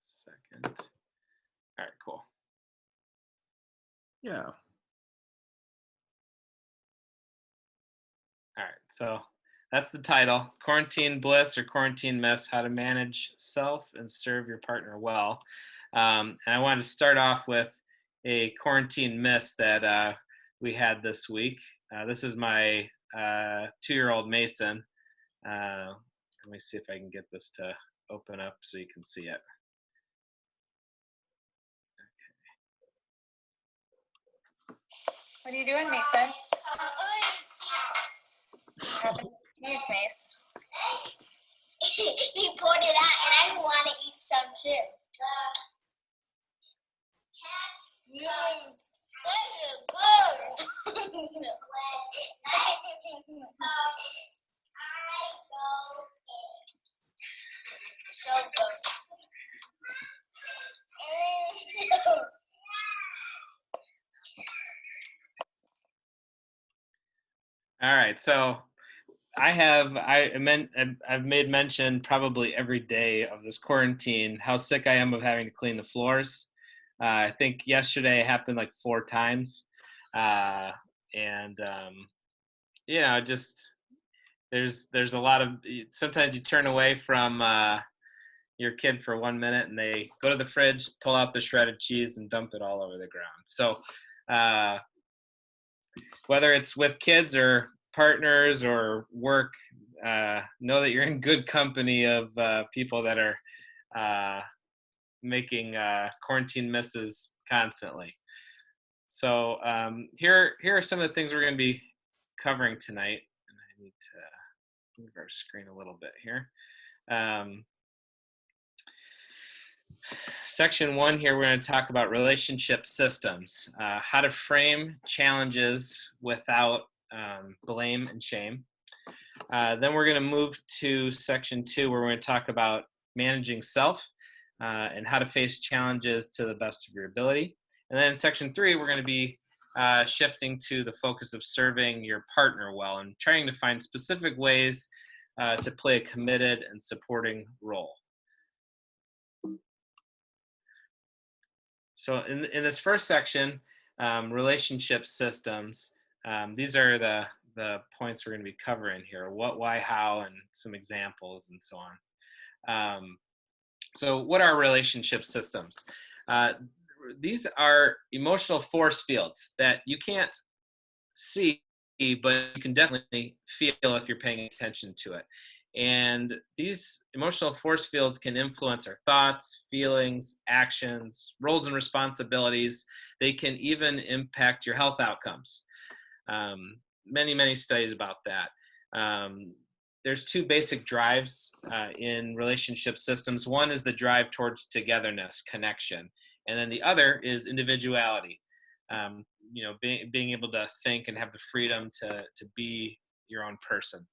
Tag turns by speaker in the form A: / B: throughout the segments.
A: second. All right, cool.
B: Yeah.
A: All right, so that's the title: Quarantine Bliss or Quarantine Miss: How to Manage Self and Serve Your Partner Well. And I wanted to start off with a quarantine miss that we had this week. This is my 2-year-old Mason. Let me see if I can get this to open up so you can see it.
C: What are you doing, Mason? What happened to you, Mace?
D: He poured it out, and I want to eat some too. Yes. Very good. So good.
A: All right, so I've made mention probably every day of this quarantine how sick I am of having to clean the floors. I think yesterday it happened like 4 times, and just there's a lot of, sometimes you turn away from your kid for 1 minute and they go to the fridge, pull out the shredded cheese, and dump it all over the ground. So whether it's with kids or partners or work, know that you're in good company of people that are making quarantine misses constantly. So here are some of the things we're going to be covering tonight. And I need to move our screen a little bit here. Section 1 here, we're going to talk about relationship systems, how to frame challenges without blame and shame. Then we're going to move to section 2, where we're going to talk about managing self and how to face challenges to the best of your ability. And then in section 3, we're going to be shifting to the focus of serving your partner well and trying to find specific ways to play a committed and supporting role. So in this first section, relationship systems, these are the points we're going to be covering here: what, why, how, and some examples and so on. So what are relationship systems? These are emotional force fields that you can't see, but you can definitely feel if you're paying attention to it. And these emotional force fields can influence our thoughts, feelings, actions, roles and responsibilities. They can even impact your health outcomes. Many studies about that. There's 2 basic drives in relationship systems. One is the drive towards togetherness, connection, and then the other is individuality. Being able to think and have the freedom to be your own person.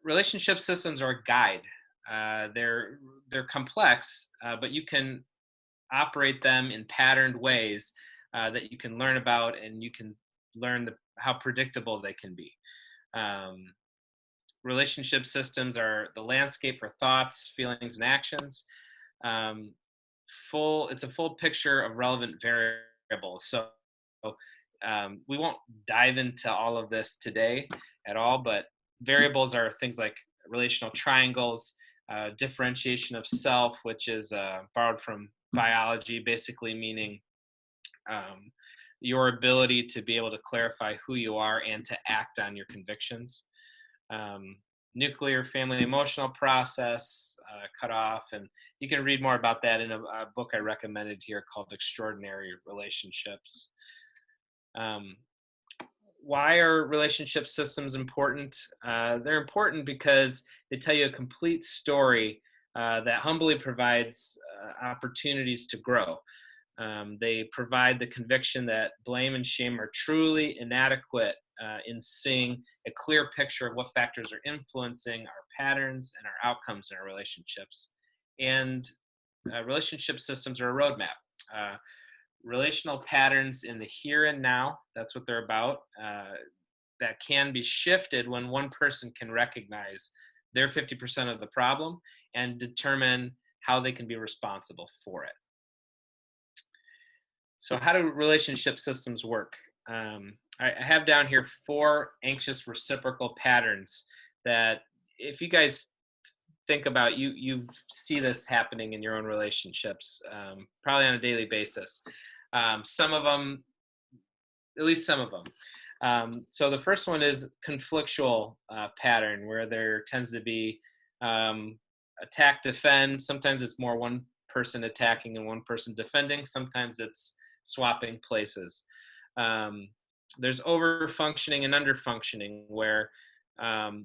A: Relationship systems are a guide. They're complex, but you can operate them in patterned ways that you can learn about, and you can learn how predictable they can be. Relationship systems are the landscape for thoughts, feelings, and actions. It's a full picture of relevant variables. So we won't dive into all of this today at all, but variables are things like relational triangles, differentiation of self, which is borrowed from biology, basically meaning your ability to be able to clarify who you are and to act on your convictions. Nuclear family emotional process, cutoff, and you can read more about that in a book I recommended here called Extraordinary Relationships. Why are relationship systems important? They're important because they tell you a complete story that humbly provides opportunities to grow. They provide the conviction that blame and shame are truly inadequate in seeing a clear picture of what factors are influencing our patterns and our outcomes in our relationships. And relationship systems are a roadmap. Relational patterns in the here and now, that's what they're about, that can be shifted when one person can recognize their 50% of the problem and determine how they can be responsible for it. So how do relationship systems work? I have down here 4 anxious reciprocal patterns that, if you guys think about, you see this happening in your own relationships, probably on a daily basis. Some of them, at least some of them. So the first one is conflictual pattern, where there tends to be attack, defend. Sometimes it's more one person attacking and one person defending. Sometimes it's swapping places. There's over functioning and under functioning, where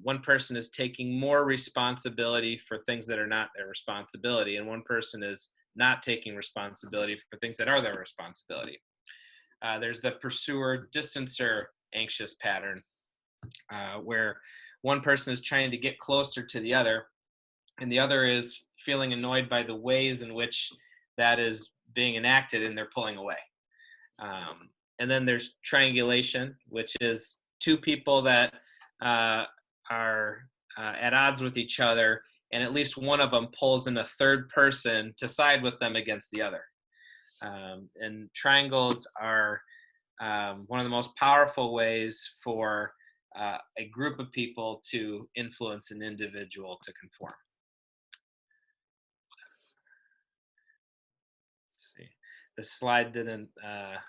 A: one person is taking more responsibility for things that are not their responsibility, and one person is not taking responsibility for things that are their responsibility. There's the pursuer distancer anxious pattern, where one person is trying to get closer to the other, and the other is feeling annoyed by the ways in which that is being enacted, and they're pulling away. And then there's triangulation, which is 2 people that are at odds with each other, and at least one of them pulls in a third person to side with them against the other. And triangles are one of the most powerful ways for a group of people to influence an individual to conform. Let's see. The slide didn't,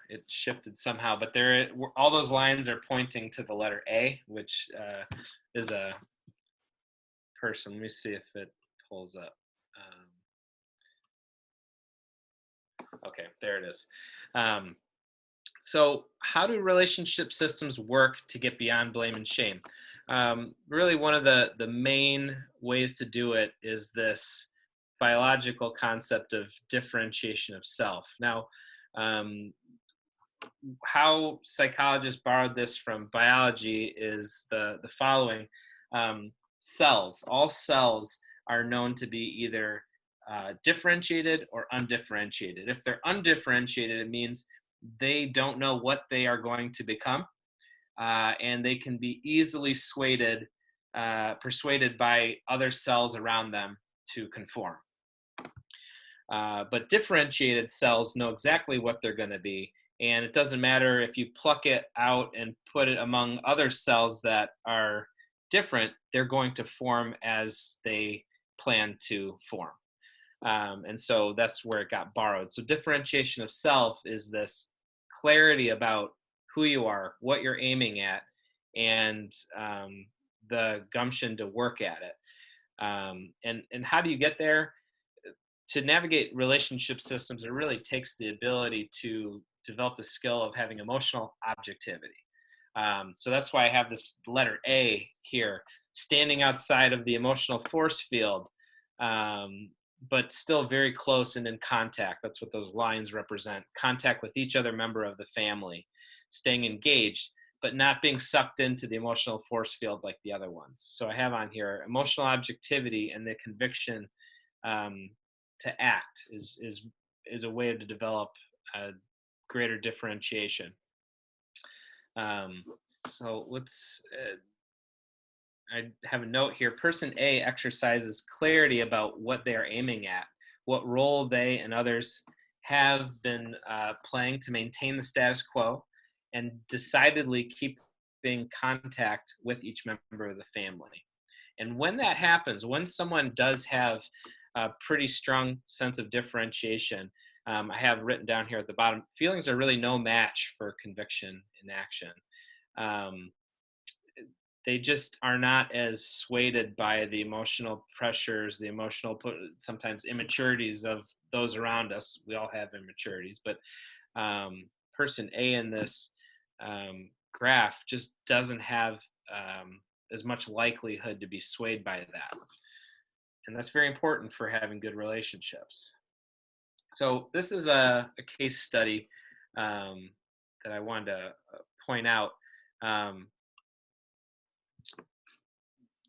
A: it shifted somehow, but all those lines are pointing to the letter A, which is a person. Let me see if it pulls up. Okay, there it is. So how do relationship systems work to get beyond blame and shame? Really, one of the main ways to do it is this biological concept of differentiation of self. Now, how psychologists borrowed this from biology is the following. Cells, all cells are known to be either differentiated or undifferentiated. If they're undifferentiated, it means they don't know what they are going to become, and they can be easily persuaded by other cells around them to conform. But differentiated cells know exactly what they're going to be, and it doesn't matter if you pluck it out and put it among other cells that are different, they're going to form as they plan to form. And so that's where it got borrowed. So differentiation of self is this clarity about who you are, what you're aiming at, and the gumption to work at it. And how do you get there? To navigate relationship systems, it really takes the ability to develop the skill of having emotional objectivity. So that's why I have this letter A here, standing outside of the emotional force field, but still very close and in contact. That's what those lines represent. Contact with each other member of the family, staying engaged, but not being sucked into the emotional force field like the other ones. So I have on here emotional objectivity and the conviction to act is a way to develop a greater differentiation. So let's, I have a note here. Person A exercises clarity about what they are aiming at, what role they and others have been playing to maintain the status quo, and decidedly keeping contact with each member of the family. And when that happens, when someone does have a pretty strong sense of differentiation, I have written down here at the bottom, feelings are really no match for conviction in action. They just are not as swayed by the emotional pressures, the emotional, sometimes immaturities of those around us. We all have immaturities, but person A in this graph just doesn't have as much likelihood to be swayed by that. And that's very important for having good relationships. So this is a case study that I wanted to point out.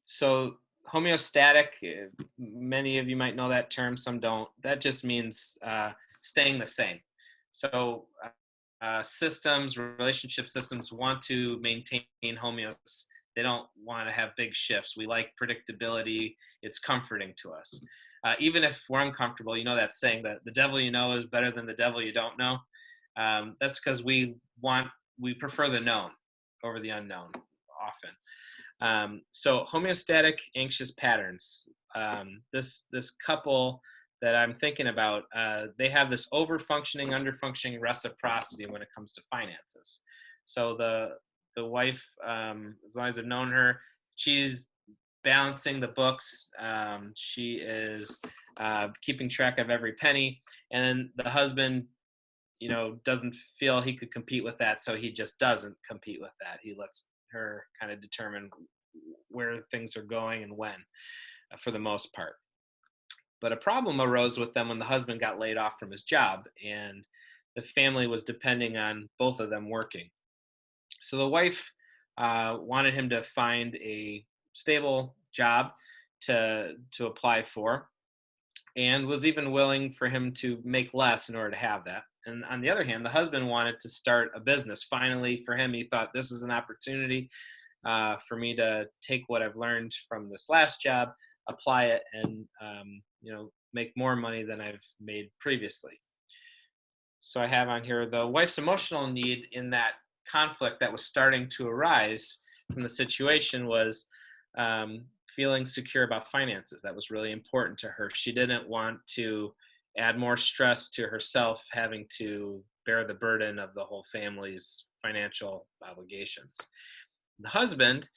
A: So homeostatic, many of you might know that term, some don't. That just means staying the same. So systems, relationship systems want to maintain homeostasis. They don't want to have big shifts. We like predictability. It's comforting to us. Even if we're uncomfortable, that saying that the devil you know is better than the devil you don't know. That's because we prefer the known over the unknown often. So homeostatic anxious patterns. This couple that I'm thinking about, they have this over-functioning, under-functioning reciprocity when it comes to finances. So the wife, as long as I've known her, she's balancing the books. She is keeping track of every penny. And the husband, doesn't feel he could compete with that, so he just doesn't compete with that. He lets her kind of determine where things are going and when, for the most part. But a problem arose with them when the husband got laid off from his job, and the family was depending on both of them working. So the wife wanted him to find a stable job to apply for, and was even willing for him to make less in order to have that. And on the other hand, the husband wanted to start a business. Finally, for him, he thought, this is an opportunity for me to take what I've learned from this last job, apply it, and make more money than I've made previously. So I have on here the wife's emotional need in that conflict that was starting to arise from the situation was feeling secure about finances. That was really important to her. She didn't want to add more stress to herself having to bear the burden of the whole family's financial obligations. The husband,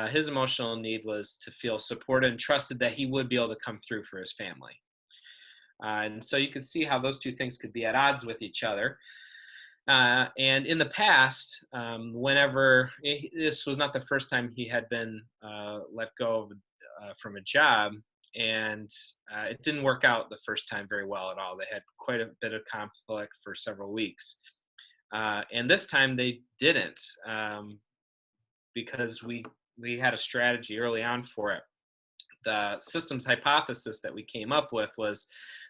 A: his emotional need was to feel supported and trusted that he would be able to come through for his family. And so you could see how those two things could be at odds with each other. And in the past, whenever this was not the first time he had been let go from a job, and it didn't work out the first time very well at all. They had quite a bit of conflict for several weeks. And this time they didn't, because we had a strategy early on for it. The systems hypothesis that we came up with was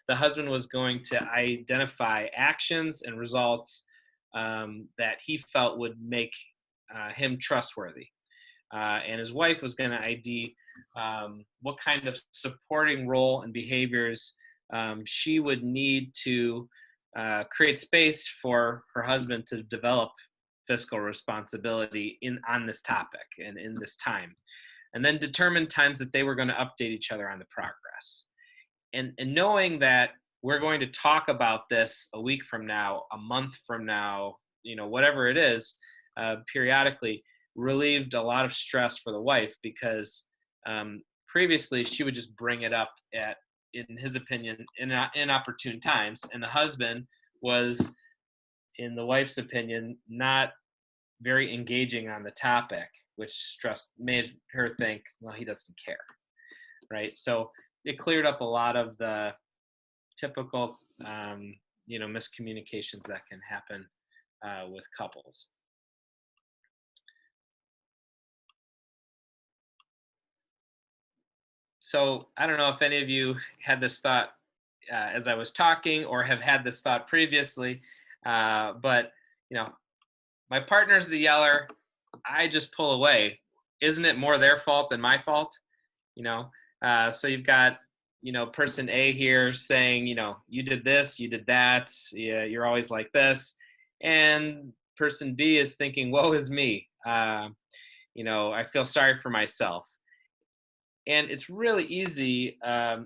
A: the husband was going to identify actions and results that he felt would make him trustworthy. And his wife was going to ID what kind of supporting role and behaviors she would need to create space for her husband to develop fiscal responsibility on this topic and in this time. And then determine times that they were going to update each other on the progress. And knowing that we're going to talk about this a week from now, a month from now, whatever it is, periodically, relieved a lot of stress for the wife, because previously she would just bring it up in his opinion, in inopportune times. And the husband was, in the wife's opinion, not very engaging on the topic, which made her think, well, he doesn't care, right? So it cleared up a lot of the typical, miscommunications that can happen with couples. So I don't know if any of you had this thought as I was talking, or have had this thought previously, but my partner's the yeller. I just pull away. Isn't it more their fault than my fault? So you've got, person A here saying, you did this, you did that, yeah, you're always like this. And person B is thinking, woe is me. I feel sorry for myself. And it's really easy,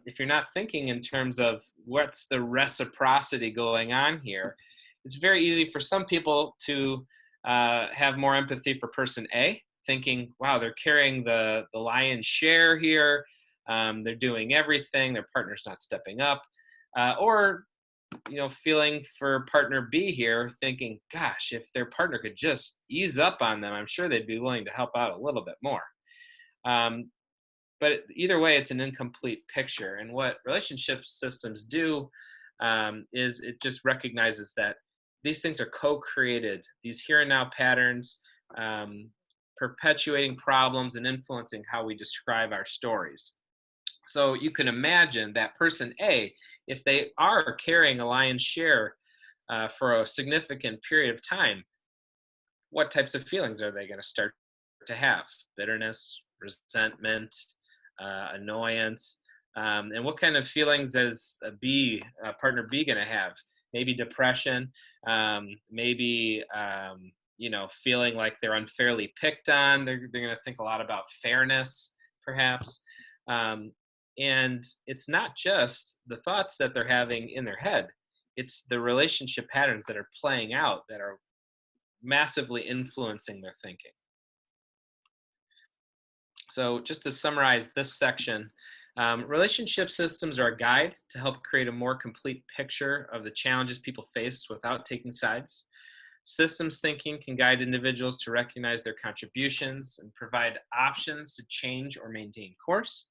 A: if you're not thinking in terms of what's the reciprocity going on here, it's very easy for some people to have more empathy for person A, thinking, wow, they're carrying the lion's share here. They're doing everything. Their partner's not stepping up. Or, feeling for partner B here, thinking, gosh, if their partner could just ease up on them, I'm sure they'd be willing to help out a little bit more. But either way, it's an incomplete picture. And what relationship systems do is it just recognizes that these things are co-created, these here and now patterns, perpetuating problems and influencing how we describe our stories. So you can imagine that person A, if they are carrying a lion's share for a significant period of time, what types of feelings are they going to start to have? Bitterness, resentment, annoyance, and what kind of feelings is partner B going to have? Maybe depression, maybe feeling like they're unfairly picked on. They're going to think a lot about fairness, perhaps. And it's not just the thoughts that they're having in their head. It's the relationship patterns that are playing out that are massively influencing their thinking. So just to summarize this section, relationship systems are a guide to help create a more complete picture of the challenges people face without taking sides. Systems thinking can guide individuals to recognize their contributions and provide options to change or maintain course.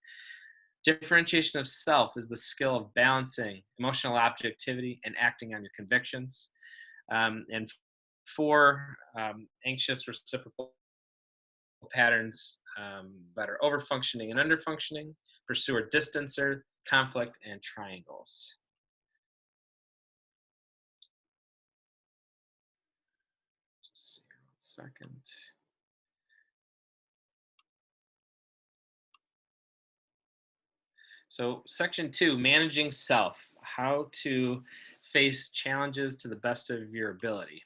A: Differentiation of self is the skill of balancing emotional objectivity and acting on your convictions. And for anxious reciprocal patterns that are overfunctioning and underfunctioning, pursuer distancer, conflict, and triangles. Just see 1 second. So section 2, managing self, how to face challenges to the best of your ability.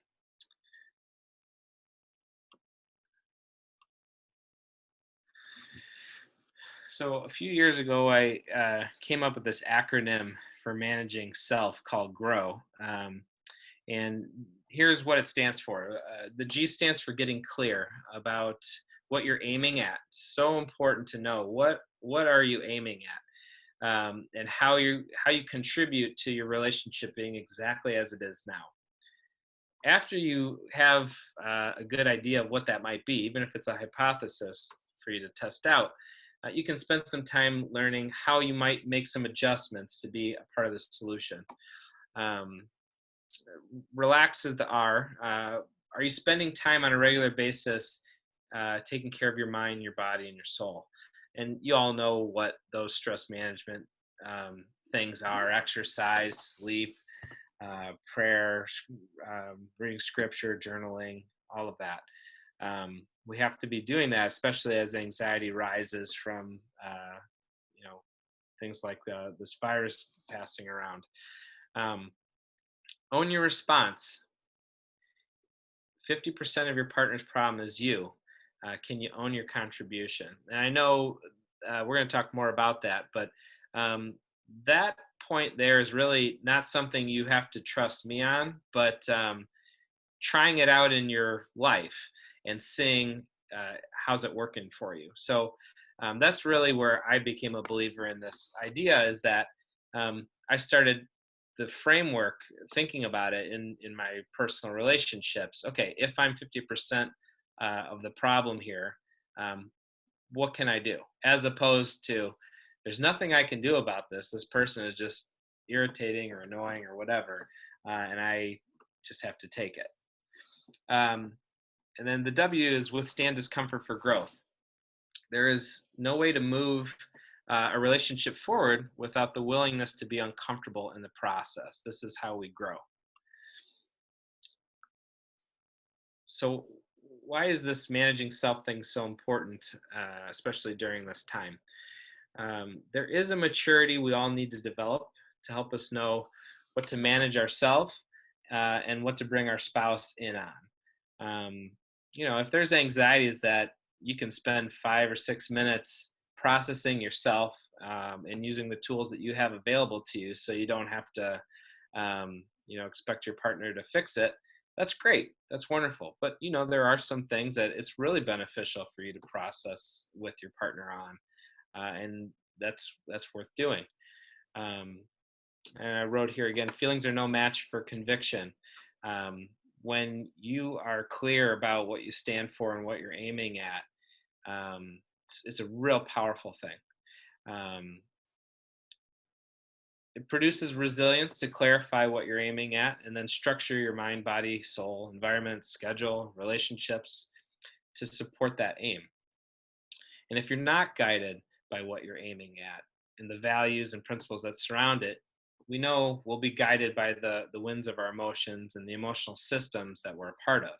A: So a few years ago, I came up with this acronym for managing self called GROW. And here's what it stands for. The G stands for getting clear about what you're aiming at. So important to know what are you aiming at, and how you contribute to your relationship being exactly as it is now. After you have a good idea of what that might be, even if it's a hypothesis for you to test out, you can spend some time learning how you might make some adjustments to be a part of the solution. Relax is the R. Are you spending time on a regular basis taking care of your mind, your body, and your soul? And you all know what those stress management things are: exercise, sleep, prayer, reading scripture, journaling, all of that. We have to be doing that, especially as anxiety rises from things like this virus passing around. Own your response. 50% of your partner's problem is you. Can you own your contribution? And I know we're going to talk more about that, but that point there is really not something you have to trust me on, but trying it out in your life and seeing how's it working for you. So that's really where I became a believer in this idea, is that I started the framework thinking about it in my personal relationships. Okay, if I'm 50% of the problem here, what can I do? As opposed to, there's nothing I can do about this. This person is just irritating or annoying or whatever, and I just have to take it. And then the W is withstand discomfort for growth. There is no way to move a relationship forward without the willingness to be uncomfortable in the process. This is how we grow. So why is this managing self thing so important, especially during this time? There is a maturity we all need to develop to help us know what to manage ourselves and what to bring our spouse in on. If there's anxieties that you can spend 5 or 6 minutes processing yourself and using the tools that you have available to you, so you don't have to expect your partner to fix it, that's great. That's wonderful. But there are some things that it's really beneficial for you to process with your partner on, and that's worth doing. And I wrote here again, feelings are no match for conviction. When you are clear about what you stand for and what you're aiming at, it's a real powerful thing. It produces resilience to clarify what you're aiming at, and then structure your mind, body, soul, environment, schedule, relationships to support that aim. And if you're not guided by what you're aiming at and the values and principles that surround it, we know we'll be guided by the winds of our emotions and the emotional systems that we're a part of.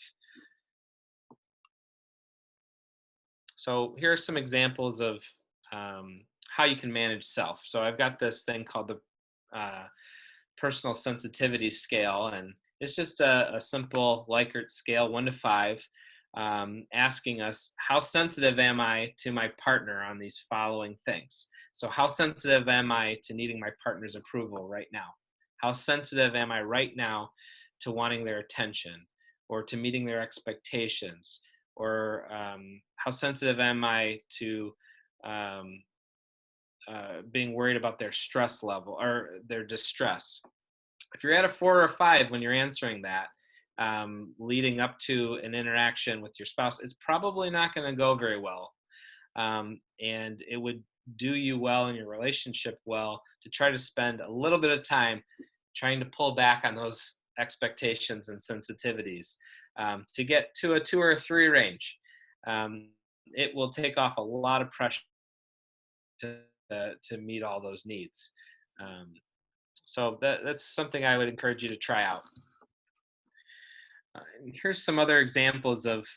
A: So here are some examples of how you can manage self. So I've got this thing called the personal sensitivity scale, and it's just a simple Likert scale, 1 to 5, asking us how sensitive am I to my partner on these following things. So how sensitive am I to needing my partner's approval right now? How sensitive am I right now to wanting their attention or to meeting their expectations? Or how sensitive am I to um, being worried about their stress level or their distress? If you're at a 4 or 5 when you're answering that, leading up to an interaction with your spouse, it's probably not going to go very well. And it would do you well in your relationship well to try to spend a little bit of time trying to pull back on those expectations and sensitivities to get to a 2 or a 3 range. It will take off a lot of pressure to meet all those needs. Um, so that's something I would encourage you to try out. And here's some other examples of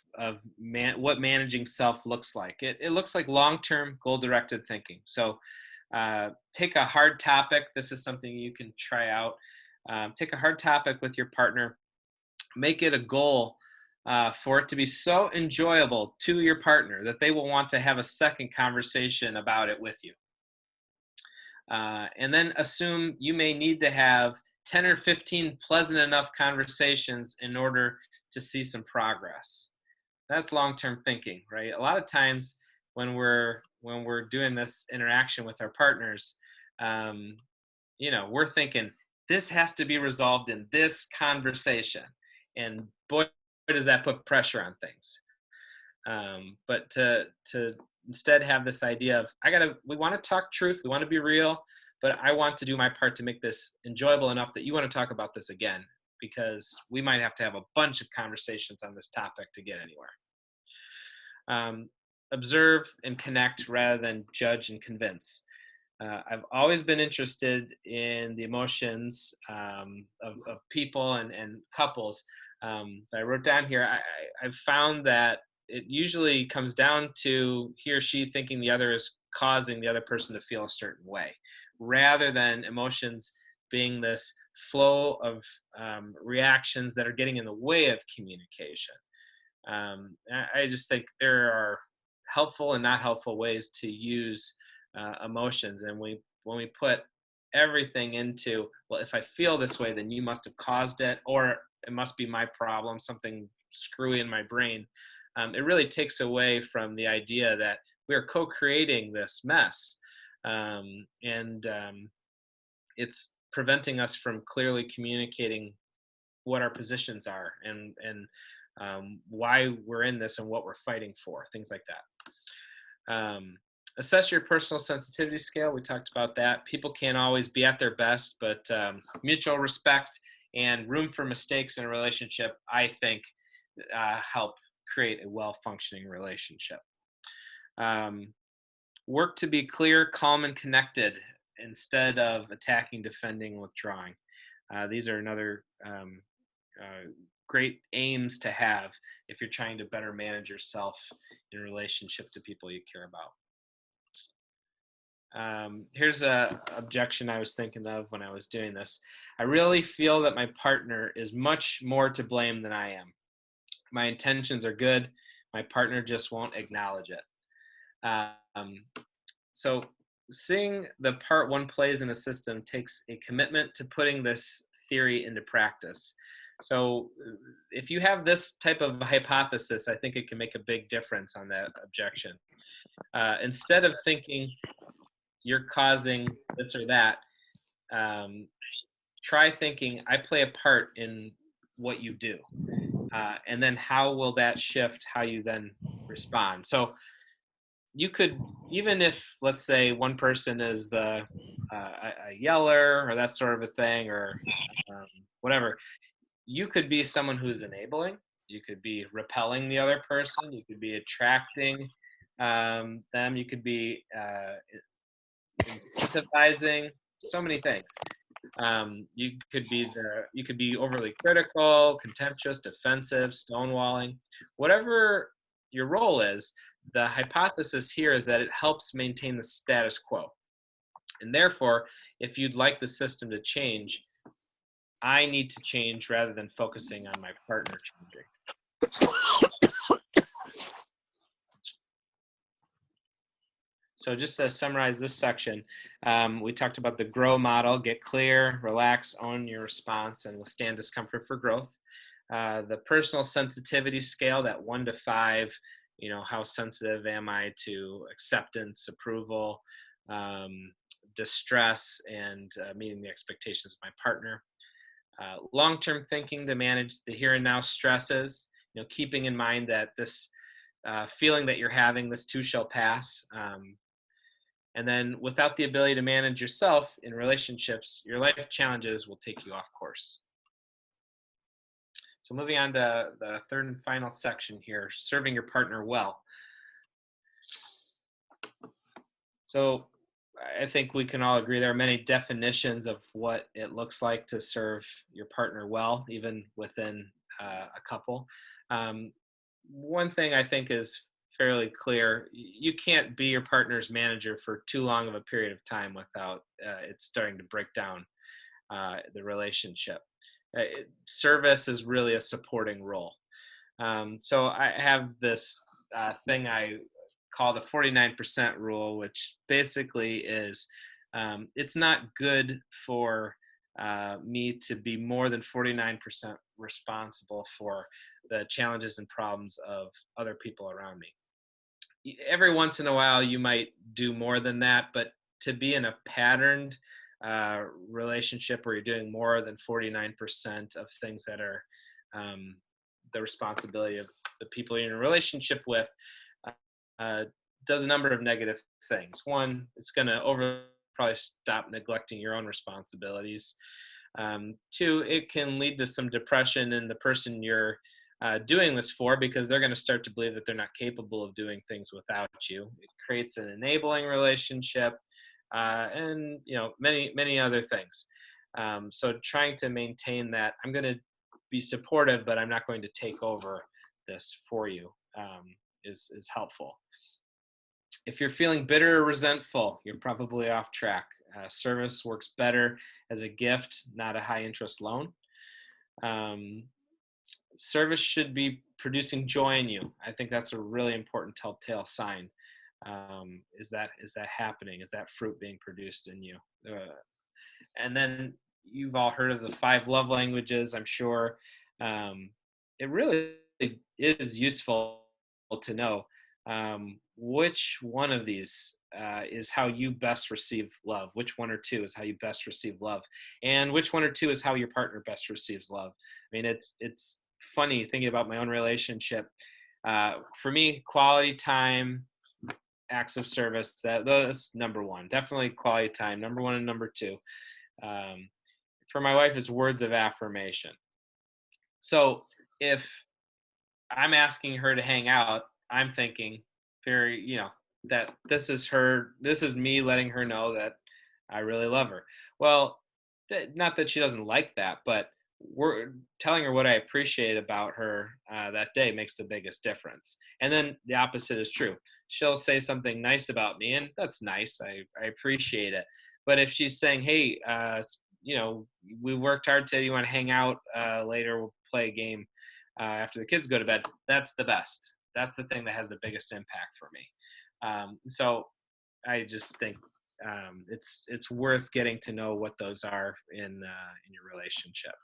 A: what managing self looks like. It looks like long-term goal-directed thinking. So take a hard topic. This is something you can try out. Take a hard topic with your partner. Make it a goal for it to be so enjoyable to your partner that they will want to have a second conversation about it with you. And then assume you may need to have 10 or 15 pleasant enough conversations in order to see some progress. That's long-term thinking, right? A lot of times when we're doing this interaction with our partners, we're thinking this has to be resolved in this conversation, and boy, does that put pressure on things. But to instead have this idea of we want to talk truth, we want to be real, but I want to do my part to make this enjoyable enough that you want to talk about this again, because we might have to have a bunch of conversations on this topic to get anywhere. Observe and connect rather than judge and convince. I've always been interested in the emotions of people and couples. I wrote down here, I've found that it usually comes down to he or she thinking the other is causing the other person to feel a certain way, rather than emotions being this flow of reactions that are getting in the way of communication. I just think there are helpful and not helpful ways to use emotions. And when we put everything into, well, if I feel this way, then you must have caused it, or it must be my problem, something screwy in my brain. It really takes away from the idea that we are co-creating this mess. It's preventing us from clearly communicating what our positions are and why we're in this and what we're fighting for, things like that. Assess your personal sensitivity scale. We talked about that. People can't always be at their best, but mutual respect and room for mistakes in a relationship, I think, help create a well-functioning relationship. Work to be clear, calm, and connected instead of attacking, defending, withdrawing. These are another great aims to have if you're trying to better manage yourself in relationship to people you care about. Here's a objection I was thinking of when I was doing this. I really feel that my partner is much more to blame than I am. My intentions are good. My partner just won't acknowledge it. So seeing the part one plays in a system takes a commitment to putting this theory into practice. So if you have this type of hypothesis, I think it can make a big difference on that objection. Instead of thinking you're causing this or that, try thinking I play a part in what you do. And then how will that shift how you then respond? So you could, even if, let's say, one person is a yeller or that sort of a thing, or whatever, you could be someone who's enabling. You could be repelling the other person. You could be attracting them. You could be incentivizing. So many things. You could be overly critical, contemptuous, defensive, stonewalling, whatever your role is. the hypothesis here is that it helps maintain the status quo. And therefore, if you'd like the system to change, I need to change rather than focusing on my partner changing. So just to summarize this section, we talked about the GROW model: get clear, relax, own your response, and withstand discomfort for growth. The personal sensitivity scale, that 1 to 5, how sensitive am I to acceptance, approval, distress, and meeting the expectations of my partner. Long-term thinking to manage the here and now stresses, keeping in mind that this feeling that you're having, this too shall pass. And then without the ability to manage yourself in relationships, your life challenges will take you off course. So moving on to the third and final section here, serving your partner well. So I think we can all agree there are many definitions of what it looks like to serve your partner well, even within a couple. One thing I think is fairly clear: you can't be your partner's manager for too long of a period of time without it starting to break down the relationship. Service is really a supporting role. So I have this thing I call the 49% rule, which basically is it's not good for me to be more than 49% responsible for the challenges and problems of other people around me. Every once in a while, you might do more than that, but to be in a patterned relationship where you're doing more than 49% of things that are the responsibility of the people you're in a relationship with, does a number of negative things. One, it's going to probably stop neglecting your own responsibilities. Two, it can lead to some depression in the person you're doing this for, because they're going to start to believe that they're not capable of doing things without you. It creates an enabling relationship, and many other things. So trying to maintain that, I'm going to be supportive, but I'm not going to take over this for you, is helpful. If you're feeling bitter or resentful, you're probably off track. Service works better as a gift, not a high interest loan. Service should be producing joy in you. I think that's a really important telltale sign. Is that happening? Is that fruit being produced in you? And then you've all heard of the 5 love languages, I'm sure. It really is useful to know which one of these is how you best receive love, which 1 or 2 is how you best receive love, and which 1 or 2 is how your partner best receives love. I mean, it's funny thinking about my own relationship. For me, quality time, acts of service, that's number 1. Definitely quality time, number 1 and number 2. For my wife, it's words of affirmation. So if I'm asking her to hang out, I'm thinking that this is me letting her know that I really love her. Well, not that she doesn't like that, but we're telling her what I appreciate about her that day makes the biggest difference. And then the opposite is true. She'll say something nice about me, and that's nice. I appreciate it. But if she's saying, hey, we worked hard today, you want to hang out later, we'll play a game after the kids go to bed, that's the best. That's the thing that has the biggest impact for me. So I just think it's worth getting to know what those are in your relationship.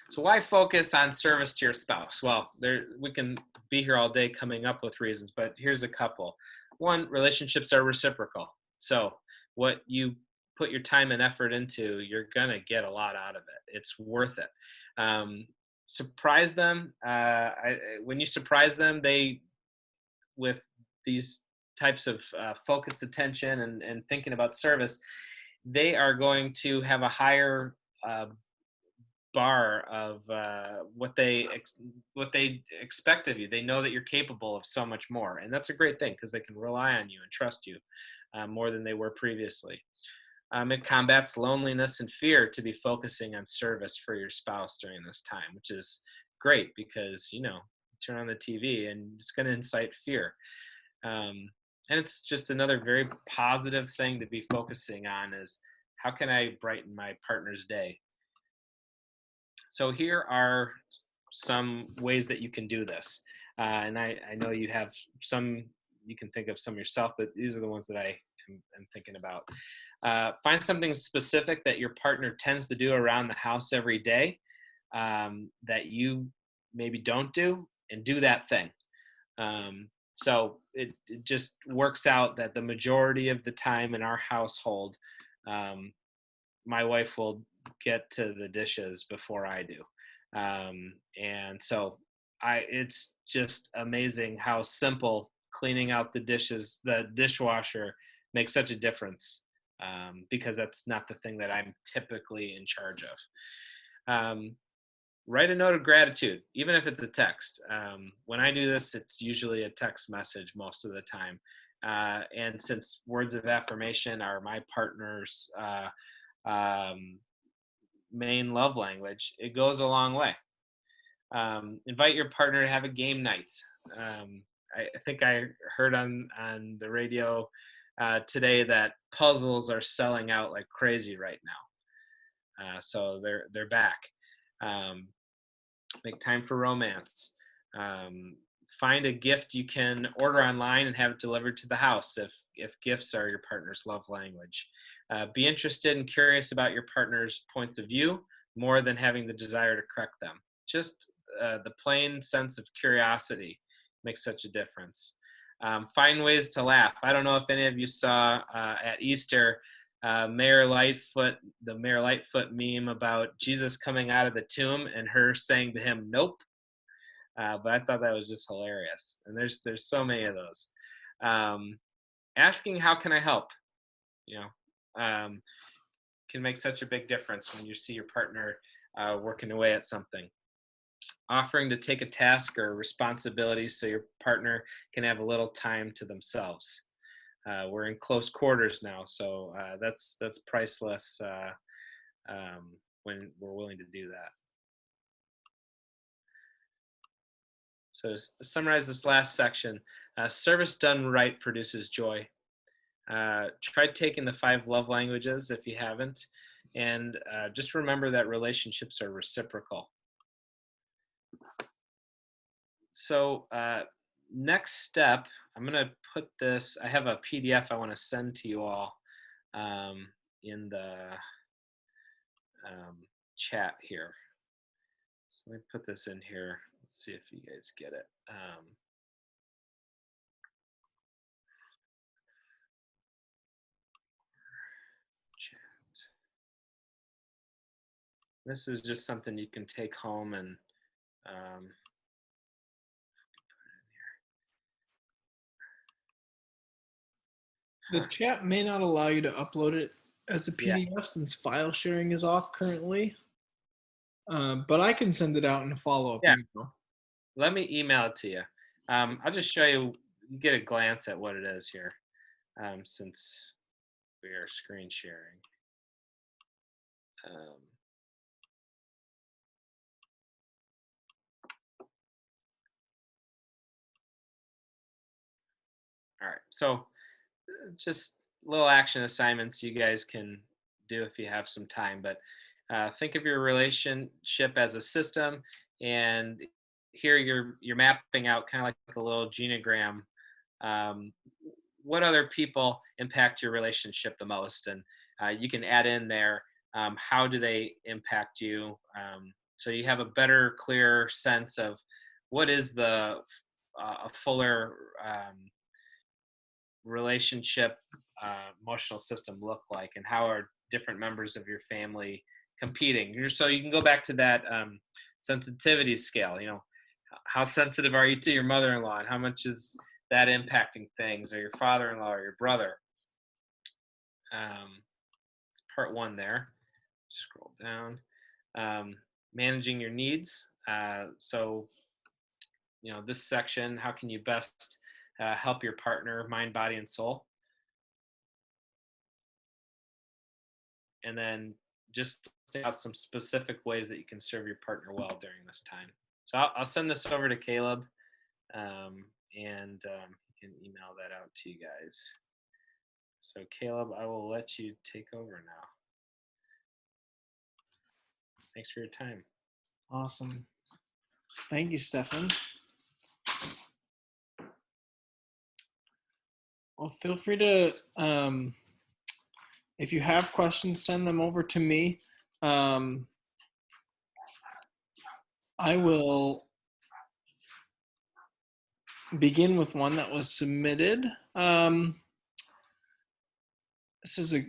A: So why focus on service to your spouse? Well, we can be here all day coming up with reasons, but here's a couple. 1, relationships are reciprocal. So what you put your time and effort into, you're gonna get a lot out of it. It's worth it. Surprise them. When you surprise them, with these types of focused attention and thinking about service, they are going to have a higher bar of what they expect of you. They know that you're capable of so much more, and that's a great thing because they can rely on you and trust you more than they were previously. It combats loneliness and fear to be focusing on service for your spouse during this time, which is great because turn on the TV, and it's going to incite fear. And it's just another very positive thing to be focusing on is how can I brighten my partner's day? So here are some ways that you can do this. And I know you have some, you can think of some yourself, but these are the ones that I am thinking about. Find something specific that your partner tends to do around the house every day that you maybe don't do, and do that thing. So it just works out that the majority of the time in our household, my wife will get to the dishes before I do. And so it's just amazing how simple cleaning out the dishes, the dishwasher makes such a difference, because that's not the thing that I'm typically in charge of. Write a note of gratitude, even if it's a text. When I do this, it's usually a text message most of the time. And since words of affirmation are my partner's main love language, it goes a long way. Invite your partner to have a game night. I think I heard on the radio today that puzzles are selling out like crazy right now. So they're back. Make time for romance. Find a gift you can order online and have it delivered to the house if gifts are your partner's love language. Be interested and curious about your partner's points of view more than having the desire to correct them. Just the plain sense of curiosity makes such a difference. Find ways to laugh. I don't know if any of you saw at Easter Mayor Lightfoot, the Mayor Lightfoot meme about Jesus coming out of the tomb and her saying to him, "Nope." But I thought that was just hilarious. And there's so many of those. Asking, how can I help? Can make such a big difference when you see your partner working away at something. Offering to take a task or responsibility so your partner can have a little time to themselves. We're in close quarters now, so that's priceless when we're willing to do that. So to summarize this last section, service done right produces joy. Try taking the 5 love languages if you haven't, and just remember that relationships are reciprocal. So next step, I'm going to put this, I have a PDF I want to send to you all in the chat here. So let me put this in here. Let's see if you guys get it. Chat. This is just something you can take home and
B: The chat may not allow you to upload it as a PDF since file sharing is off currently. But I can send it out in a follow-up email.
A: Let me email it to you. I'll just show you, get a glance at what it is here, since we are screen sharing. All right, so just little action assignments you guys can do if you have some time, but think of your relationship as a system, and here you're mapping out kind of like a little genogram. What other people impact your relationship the most, and you can add in there how do they impact you, so you have a better, clear sense of what is a fuller relationship emotional system look like, and how are different members of your family competing. So you can go back to that sensitivity scale. How sensitive are you to your mother-in-law, and how much is that impacting things, or your father-in-law or your brother? It's part 1 there. Scroll down. Managing your needs. So this section, how can you best help your partner, mind, body, and soul? And then just out some specific ways that you can serve your partner well during this time. So I'll send this over to Caleb, and he can email that out to you guys. So Caleb, I will let you take over now. Thanks for your time.
B: Awesome. Thank you, Stephan. Well, feel free to, if you have questions, send them over to me. I will begin with one that was submitted. This is a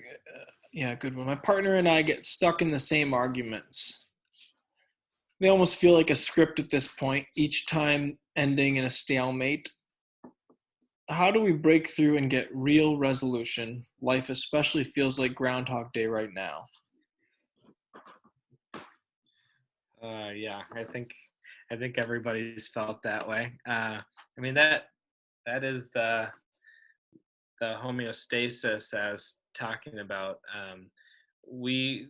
B: good one. My partner and I get stuck in the same arguments. They almost feel like a script at this point, each time ending in a stalemate. How do we break through and get real resolution? Life especially feels like Groundhog Day right now.
A: Yeah, I think everybody's felt that way. I mean, that is the homeostasis I was talking about. We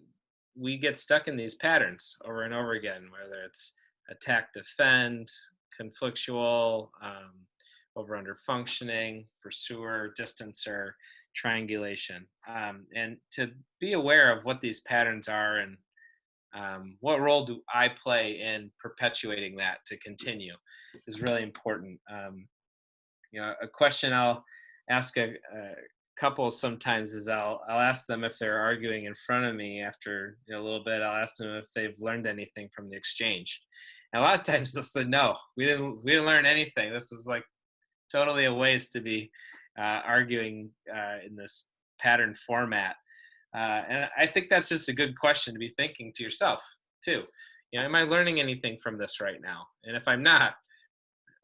A: get stuck in these patterns over and over again, whether it's attack, defend, conflictual, over under functioning, pursuer, distancer, triangulation, and to be aware of what these patterns are and what role do I play in perpetuating that to continue is really important. A question I'll ask a couple sometimes is I'll ask them if they're arguing in front of me after a little bit. I'll ask them if they've learned anything from the exchange. And a lot of times they'll say, no, we didn't learn anything. This was like totally a waste to be arguing in this pattern format. And I think that's just a good question to be thinking to yourself too. Am I learning anything from this right now? And if I'm not,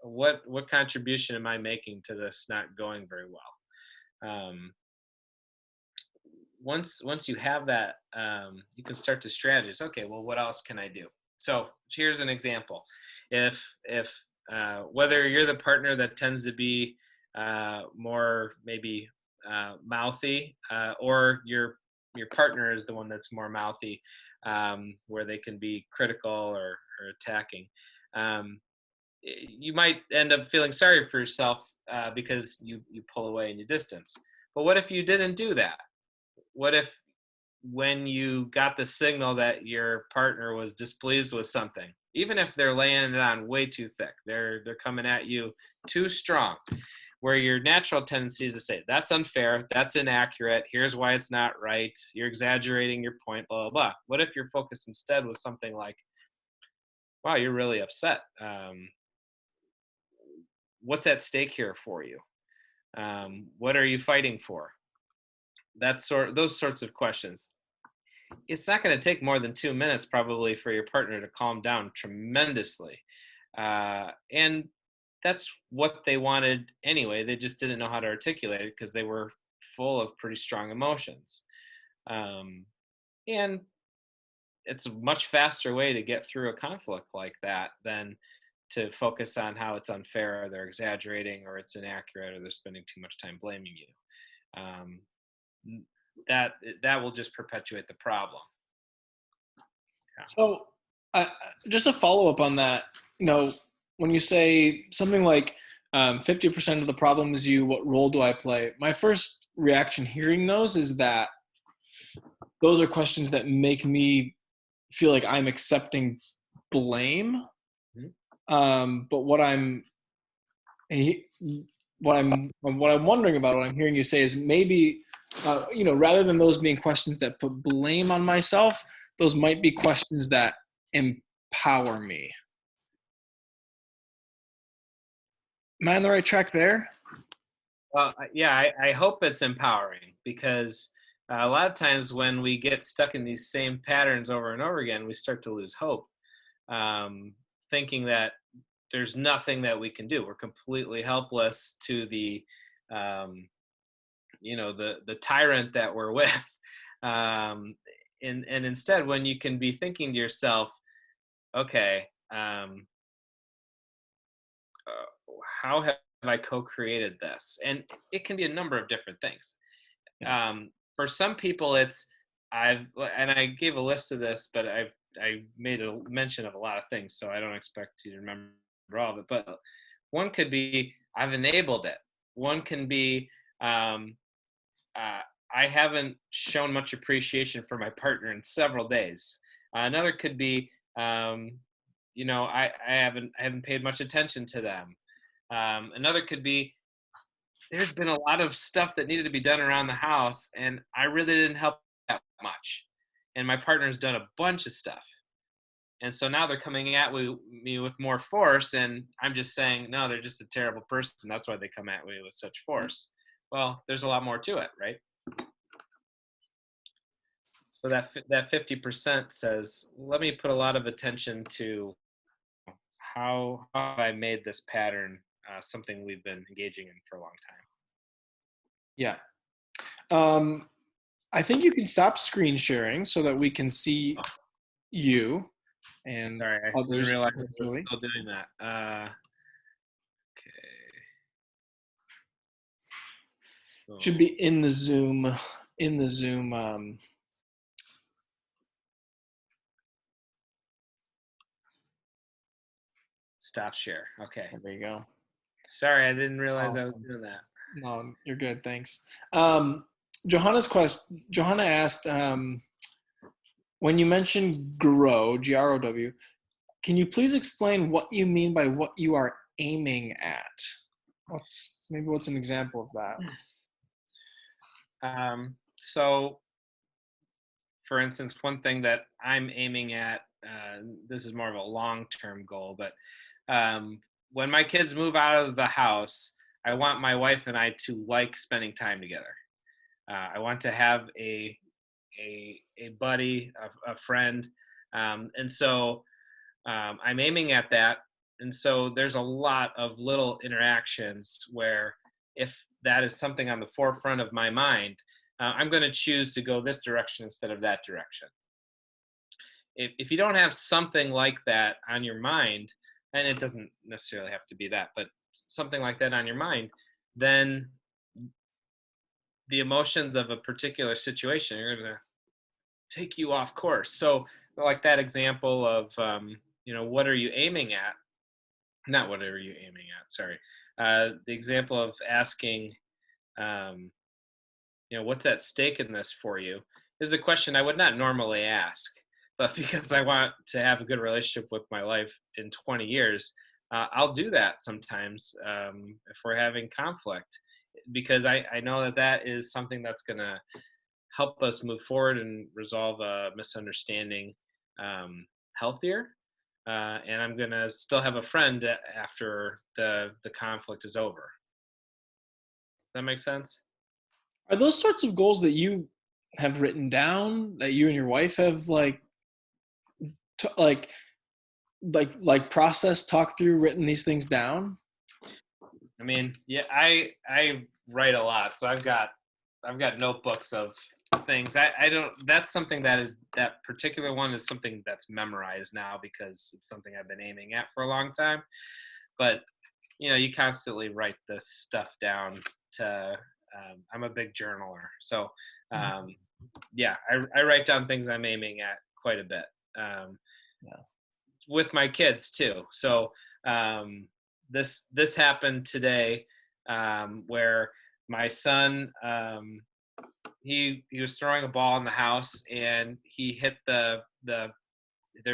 A: what contribution am I making to this not going very well? Once you have that, you can start to strategize. Okay, well, what else can I do? So here's an example. If whether you're the partner that tends to be more maybe mouthy, or your partner is the one that's more mouthy, where they can be critical or attacking. You might end up feeling sorry for yourself because you pull away and you distance. But what if you didn't do that? What if when you got the signal that your partner was displeased with something, even if they're laying it on way too thick, they're coming at you too strong, where your natural tendency is to say, that's unfair, that's inaccurate, here's why it's not right, you're exaggerating your point, blah, blah, blah. What if your focus instead was something like, wow, you're really upset. What's at stake here for you? What are you fighting for? Those sorts of questions. It's not going to take more than 2 minutes probably for your partner to calm down tremendously. And that's what they wanted anyway. They just didn't know how to articulate it because they were full of pretty strong emotions. And it's a much faster way to get through a conflict like that than to focus on how it's unfair, or they're exaggerating, or it's inaccurate, or they're spending too much time blaming you. That will just perpetuate the problem. Yeah.
B: So just a follow-up on that, when you say something like 50% of the problem is you, what role do I play? My first reaction hearing those is that those are questions that make me feel like I'm accepting blame. Mm-hmm. But what I'm wondering about, what I'm hearing you say is maybe, rather than those being questions that put blame on myself, those might be questions that empower me. Am I on the right track there?
A: Well, yeah, I hope it's empowering, because a lot of times when we get stuck in these same patterns over and over again, we start to lose hope, thinking that there's nothing that we can do. We're completely helpless to the tyrant that we're with. And instead, when you can be thinking to yourself, okay, how have I co-created this? And it can be a number of different things. For some people, I gave a list of this, but I've I made a mention of a lot of things, so I don't expect you to remember all of it. But one could be I've enabled it. One can be um, uh, I haven't shown much appreciation for my partner in several days. Another could be I haven't paid much attention to them. Another could be there's been a lot of stuff that needed to be done around the house, and I really didn't help that much. And my partner's done a bunch of stuff. And so now they're coming at me with more force, and I'm just saying, no, they're just a terrible person. That's why they come at me with such force. Well, there's a lot more to it, right? So that 50% says, let me put a lot of attention to how I made this pattern something we've been engaging in for a long time.
B: Yeah. I think you can stop screen sharing so that we can see you and
A: Sorry, I didn't
B: others
A: realize I was
B: potentially.
A: still doing that. Okay. So,
B: Should be in the Zoom
A: stop share. Okay.
B: there you go.
A: Sorry, I didn't realize I was
B: Awesome.
A: doing that.
B: No, you're good. Thanks. Johanna asked, when you mentioned grow, Grow, can you please explain what you mean by what you are aiming at? What's an example of that?
A: So, for instance, one thing that I'm aiming at, this is more of a long-term goal, but when my kids move out of the house, I want my wife and I to like spending time together. I want to have a buddy, a friend, and so I'm aiming at that. And so there's a lot of little interactions where if that is something on the forefront of my mind, I'm going to choose to go this direction instead of that direction. If you don't have something like that on your mind, and it doesn't necessarily have to be that, but something like that on your mind, then the emotions of a particular situation are going to take you off course. So, like that example of, what are you aiming at? Not what are you aiming at? Sorry. The example of asking, what's at stake in this for you is a question I would not normally ask, but because I want to have a good relationship with my life in 20 years, I'll do that sometimes if we're having conflict, because I know that is something that's going to help us move forward and resolve a misunderstanding healthier. And I'm going to still have a friend after the conflict is over. Does that make sense?
B: Are those sorts of goals that you have written down, that you and your wife have processed, talked through, written these things down?
A: I mean, yeah, I write a lot, so I've got notebooks of things. I don't. That's something that particular one is something that's memorized now because it's something I've been aiming at for a long time. But you constantly write this stuff down. I'm a big journaler, so yeah, I write down things I'm aiming at quite a bit. With my kids too. So this happened today, where my son he was throwing a ball in the house and he hit their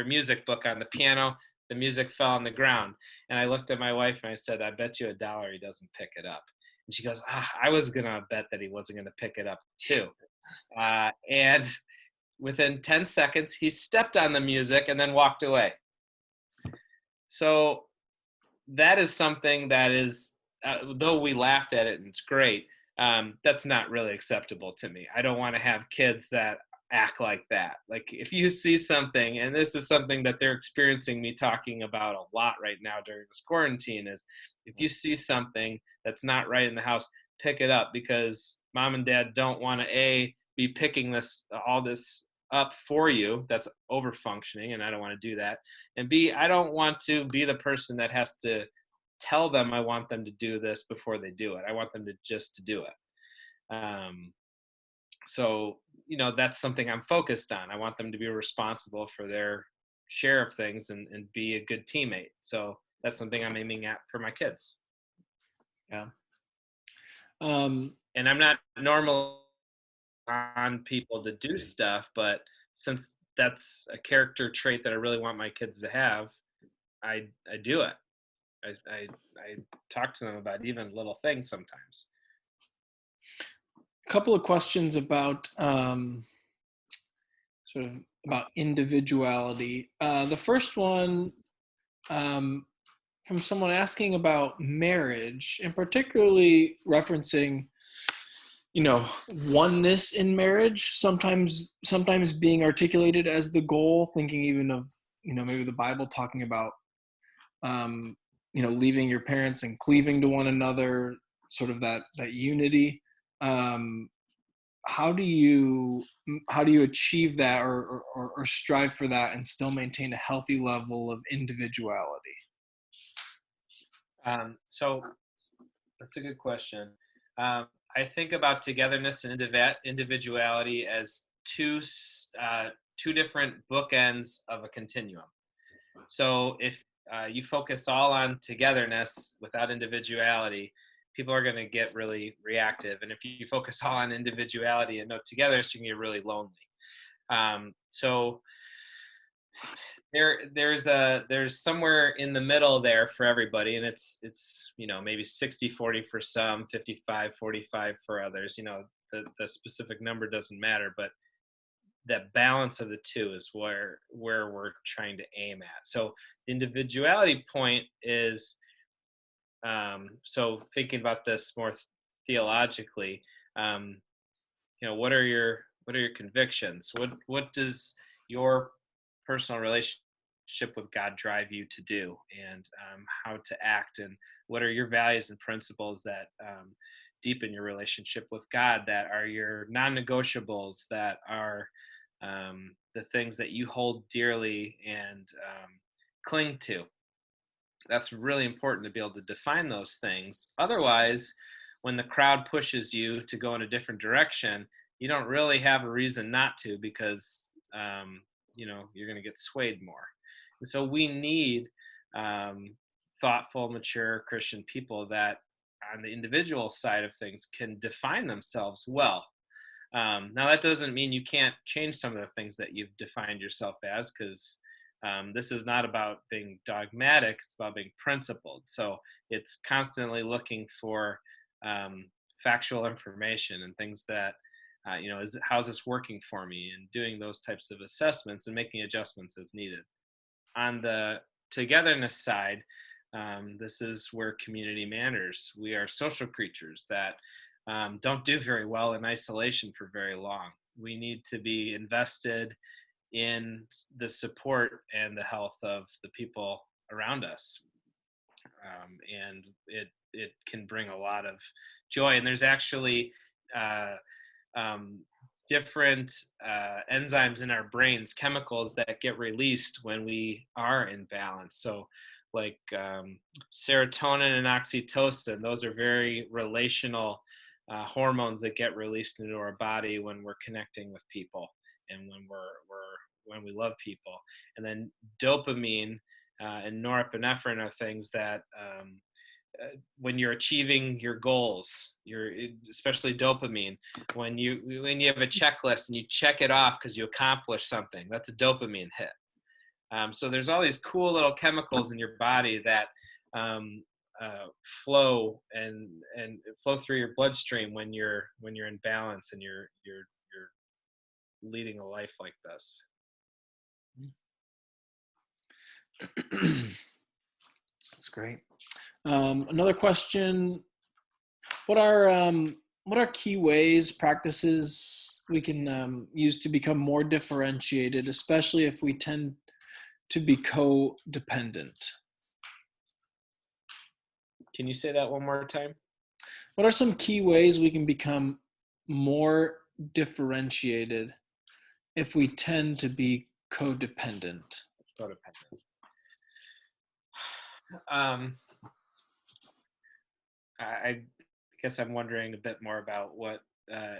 A: music book on the piano. The music fell on the ground, and I looked at my wife and I said, "I bet you $1 he doesn't pick it up." And she goes, "I was gonna bet that he wasn't gonna pick it up too." And within 10 seconds, he stepped on the music and then walked away. So that is something that is, though we laughed at it and it's great, that's not really acceptable to me. I don't want to have kids that act like that. Like if you see something, and this is something that they're experiencing me talking about a lot right now during this quarantine, is if you see something that's not right in the house, pick it up, because mom and dad don't want to be picking all this up for you that's over functioning, and I don't want to do that. And B, I don't want to be the person that has to tell them I want them to do this before they do it. I want them to do it. So that's something I'm focused on. I want them to be responsible for their share of things and be a good teammate. So that's something I'm aiming at for my kids.
B: Yeah.
A: And I'm not normal on people to do stuff, but since that's a character trait that I really want my kids to have, I do it. I talk to them about even little things sometimes.
B: A couple of questions about sort of about individuality. The first one from someone asking about marriage, and particularly referencing, oneness in marriage. Sometimes being articulated as the goal. Thinking even of maybe the Bible talking about leaving your parents and cleaving to one another, sort of that unity. How do you achieve that or strive for that and still maintain a healthy level of individuality?
A: So that's a good question. I think about togetherness and individuality as two different bookends of a continuum. So if you focus all on togetherness without individuality, people are going to get really reactive. And if you focus all on individuality and no togetherness, you can get really lonely. So there's somewhere in the middle there for everybody, and it's maybe 60-40 for some, 55-45 for others. The specific number doesn't matter, but that balance of the two is where we're trying to aim at. So the individuality point is so thinking about this more theologically, what are your convictions? What does your personal relationship with God drive you to do, and how to act, and what are your values and principles that deepen your relationship with God, that are your non-negotiables, that are the things that you hold dearly and cling to. That's really important to be able to define those things. Otherwise, when the crowd pushes you to go in a different direction, you don't really have a reason not to, because you're going to get swayed more. And so we need thoughtful, mature Christian people that on the individual side of things can define themselves well. Now, that doesn't mean you can't change some of the things that you've defined yourself as, because this is not about being dogmatic. It's about being principled. So it's constantly looking for factual information and things that, how's this working for me, and doing those types of assessments and making adjustments as needed. On the togetherness side, this is where community matters. We are social creatures that don't do very well in isolation for very long. We need to be invested in the support and the health of the people around us. And it can bring a lot of joy. And there's actually different enzymes in our brains, chemicals that get released when we are in balance. So like serotonin and oxytocin, those are very relational hormones that get released into our body when we're connecting with people and when we love people. And then dopamine and norepinephrine are things that when you're achieving your goals, especially dopamine, when you have a checklist and you check it off because you accomplished something, that's a dopamine hit. So there's all these cool little chemicals in your body that flow and flow through your bloodstream when you're in balance and you're leading a life like this.
B: That's great. Another question: what are key ways, practices we can use to become more differentiated, especially if we tend to be codependent?
A: Can you say that one more time?
B: What are some key ways we can become more differentiated if we tend to be codependent?
A: I guess I'm wondering a bit more about what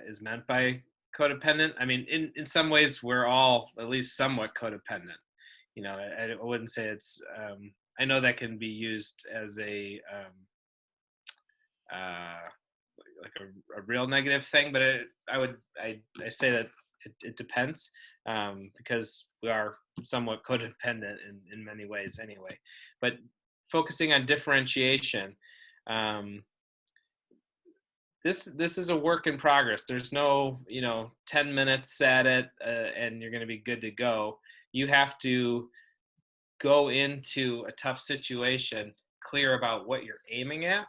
A: is meant by codependent. I mean, in some ways, we're all at least somewhat codependent. I wouldn't say it's. I know that can be used as a like a real negative thing, but I say that it depends, because we are somewhat codependent in many ways anyway. But focusing on differentiation, this is a work in progress. There's no 10 minutes at it, and you're going to be good to go. You have to go into a tough situation clear about what you're aiming at,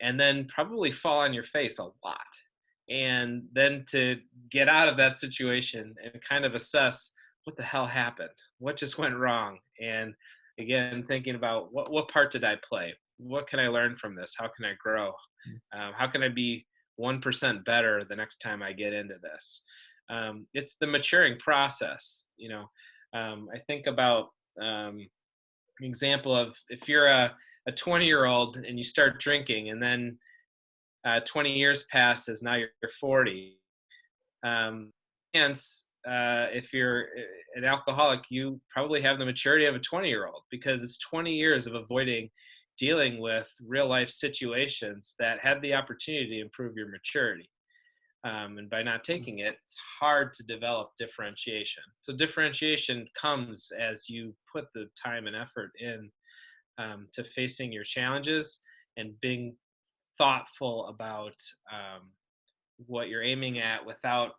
A: and then probably fall on your face a lot, and then to get out of that situation and kind of assess what the hell happened, what just went wrong, and again thinking about what part did I play, what can I learn from this, how can I grow, how can I be 1% better the next time I get into this. It's the maturing process. I think about an example of if you're a 20-year-old and you start drinking, and then 20 years passes, now you're 40. And if you're an alcoholic, you probably have the maturity of a 20-year-old, because it's 20 years of avoiding dealing with real life situations that had the opportunity to improve your maturity. And by not taking it, it's hard to develop differentiation. So differentiation comes as you put the time and effort in to facing your challenges and being thoughtful about what you're aiming at without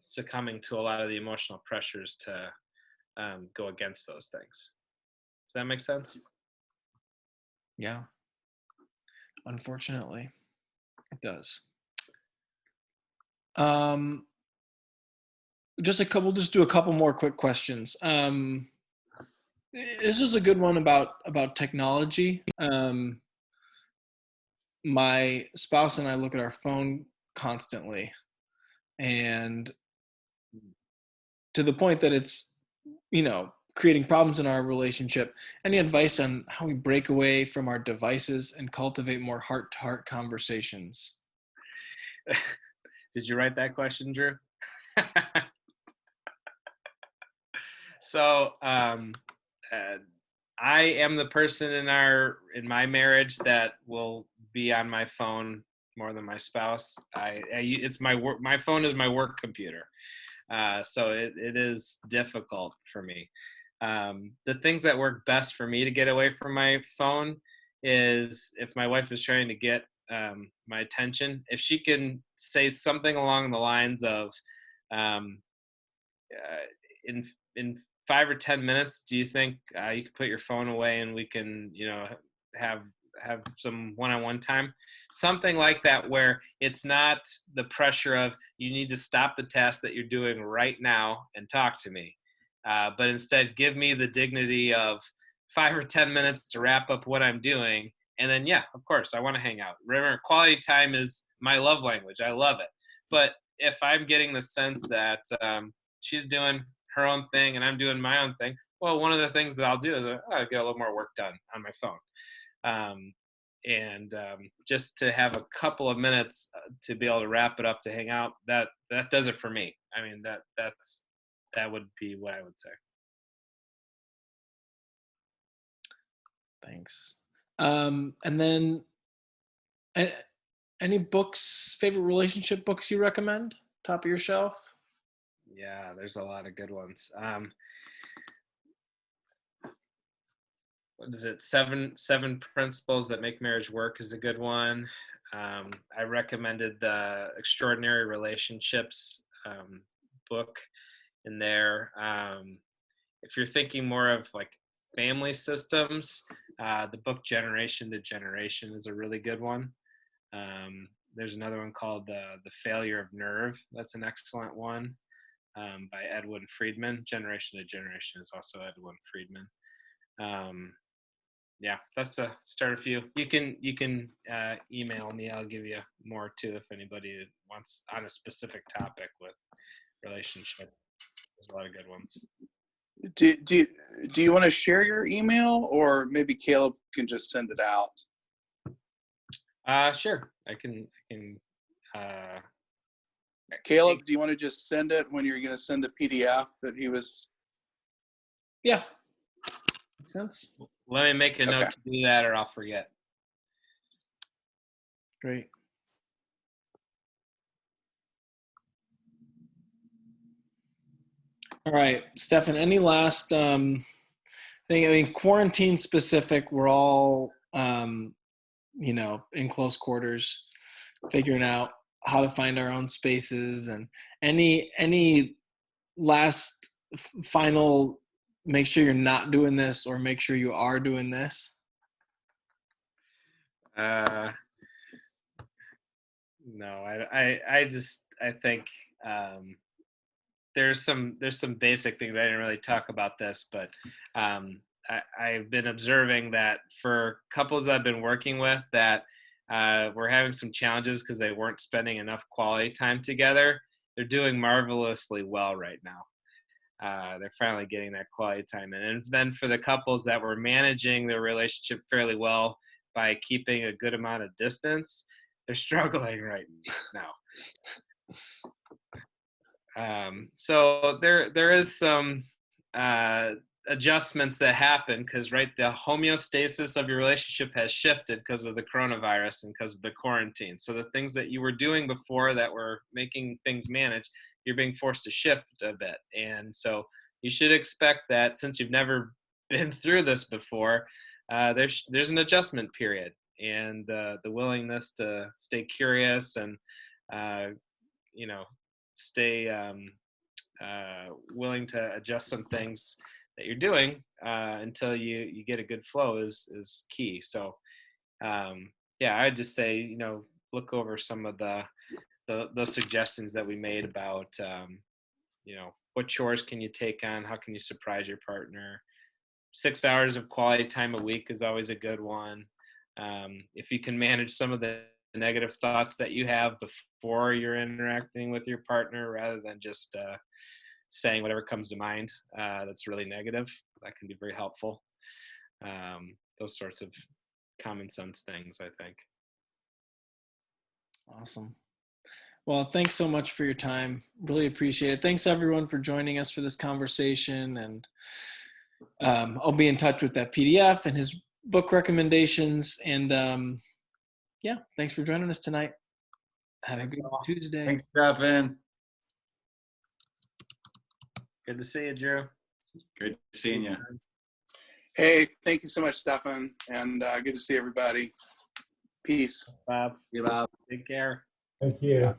A: succumbing to a lot of the emotional pressures to go against those things. Does that make sense?
B: Yeah. Unfortunately, it does. Just do a couple more quick questions. This was a good one about technology. My spouse and I look at our phone constantly, and to the point that it's, creating problems in our relationship. Any advice on how we break away from our devices and cultivate more heart-to-heart conversations?
A: Did you write that question, Drew? So I am the person in my marriage that will be on my phone more than my spouse. It's my phone is my work computer, so it is difficult for me. The things that work best for me to get away from my phone is if my wife is trying to get my attention. If she can say something along the lines of, in 5 or 10 minutes, do you think you could put your phone away and we can, have some one-on-one time? Something like that, where it's not the pressure of you need to stop the task that you're doing right now and talk to me. But instead, give me the dignity of 5 or 10 minutes to wrap up what I'm doing. And then, yeah, of course, I want to hang out. Remember, quality time is my love language. I love it. But if I'm getting the sense that she's doing her own thing and I'm doing my own thing, well, one of the things that I'll do is I'll get a little more work done on my phone. And just to have a couple of minutes to be able to wrap it up, to hang out, that does it for me. I mean, that would be what I would say.
B: Thanks. And then any books, favorite relationship books you recommend? Top of your shelf?
A: Yeah, there's a lot of good ones. What is it? Seven Principles That Make Marriage Work is a good one. I recommended the Extraordinary Relationships book in there. If you're thinking more of like family systems, the book Generation to Generation is a really good one. There's another one called The Failure of Nerve. That's an excellent one, by Edwin Friedman. Generation to Generation is also Edwin Friedman. Yeah, that's to start a few. You can email me. I'll give you more too if anybody wants on a specific topic with relationship. There's a lot of good ones.
E: Do you want to share your email, or maybe Caleb can just send it out?
A: Sure. I can
E: Caleb, do you want to just send it when you're going to send the PDF that he was?
B: Yeah. Makes sense.
A: Let me make a note
E: Okay.
A: to do that, or I'll forget.
B: Great. All right, Stephan, any last thing? I mean, quarantine specific, we're all, in close quarters, figuring out how to find our own spaces, and any last final, make sure you're not doing this or make sure you are doing this.
A: No, I think there's some basic things. I didn't really talk about this, but I've been observing that for couples I've been working with that we're having some challenges because they weren't spending enough quality time together. They're doing marvelously well right now. They're finally getting that quality time in. And then for the couples that were managing their relationship fairly well by keeping a good amount of distance, they're struggling right now. So there is some adjustments that happen because, right, the homeostasis of your relationship has shifted because of the coronavirus and because of the quarantine. So the things that you were doing before that were making things managed, you're being forced to shift a bit. And so you should expect that, since you've never been through this before, there's an adjustment period, and the willingness to stay curious and stay willing to adjust some things that you're doing until you get a good flow is key. So I'd just say, look over some of those suggestions that we made about what chores can you take on, how can you surprise your partner. 6 hours of quality time a week is always a good one. If you can manage some of the negative thoughts that you have before you're interacting with your partner, rather than just saying whatever comes to mind that's really negative, that can be very helpful. Those sorts of common sense things, I think.
B: Awesome. Well, thanks so much for your time. Really appreciate it. Thanks everyone for joining us for this conversation. And I'll be in touch with that PDF and his book recommendations. And thanks for joining us tonight. Have a good Tuesday.
F: Thanks, Stephan.
A: Good to see you, Drew.
F: Great seeing you.
E: Hey, thank you so much, Stephan, and good to see everybody. Peace.
A: Bob.
F: Good.
A: Take care.
G: Thank you.
E: Yeah.